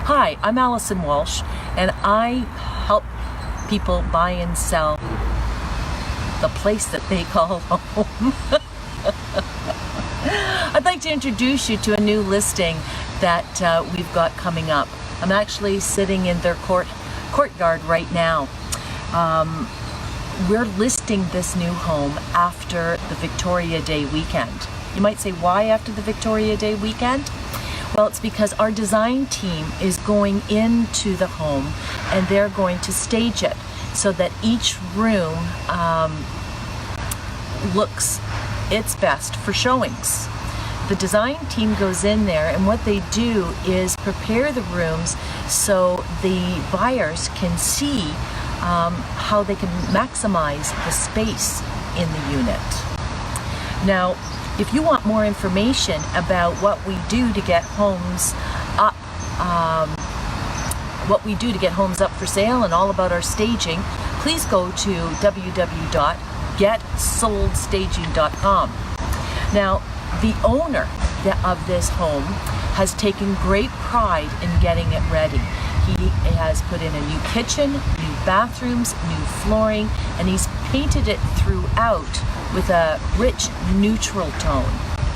Hi, I'm Alison Walsh, and I help people buy and sell the place that they call home. I'd like to introduce you to a new listing that we've got coming up. I'm actually sitting in their courtyard right now. We're listing this new home after the Victoria Day weekend. You might say, why after the Victoria Day weekend? Well, it's because our design team is going into the home and they're going to stage it so that each room looks its best for showings. The design team goes in there, and what they do is prepare the rooms so the buyers can see how they can maximize the space in the unit. Now, if you want more information about what we do to get homes up, for sale, and all about our staging, please go to www.getsoldstaging.com. Now, the owner of this home has taken great pride in getting it ready. He has put in a new kitchen, new bathrooms, new flooring, and he's painted it throughout with a rich neutral tone.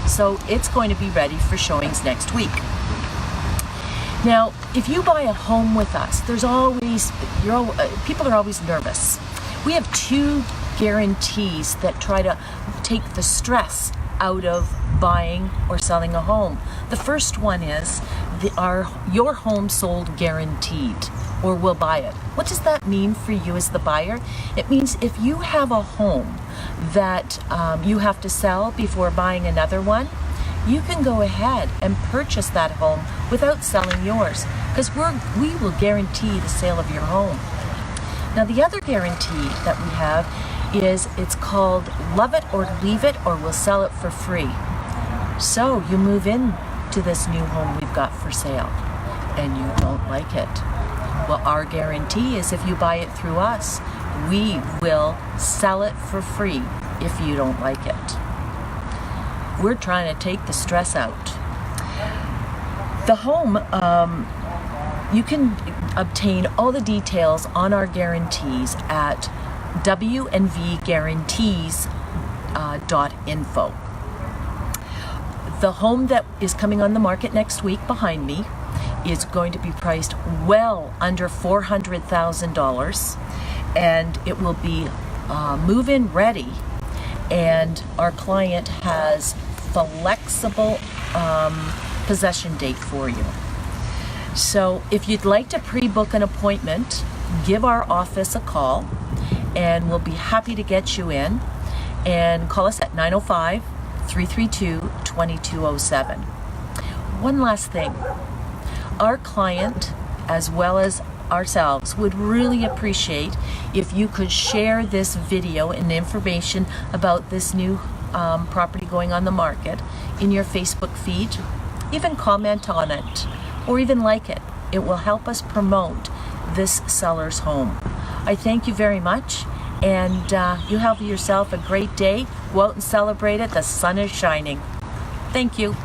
So it's going to be ready for showings next week. Now, if you buy a home with us, people are always nervous. We have two guarantees that try to take the stress out of buying or selling a home. The first one is your home sold guaranteed, or we'll buy it. What does that mean for you as the buyer? It means if you have a home that you have to sell before buying another one, you can go ahead and purchase that home without selling yours, because we will guarantee the sale of your home. Now, the other guarantee that we have is it's called Love It or Leave It, or we'll sell it for free. So you move in to this new home we've got for sale and you don't like it. Well, our guarantee is if you buy it through us, we will sell it for free if you don't like it. We're trying to take the stress out. The home, you can obtain all the details on our guarantees at WNVguarantees.info. The home that is coming on the market next week behind me is going to be priced well under $400,000, and it will be move-in ready, and our client has flexible possession date for you. So if you'd like to pre-book an appointment, give our office a call and we'll be happy to get you in, and call us at 905-332-2207. One last thing. Our client, as well as ourselves, would really appreciate if you could share this video and information about this new property going on the market in your Facebook feed. Even comment on it, or even like it. It will help us promote this seller's home. I thank you very much, and you have yourself a great day. Go out and celebrate it. The sun is shining. Thank you.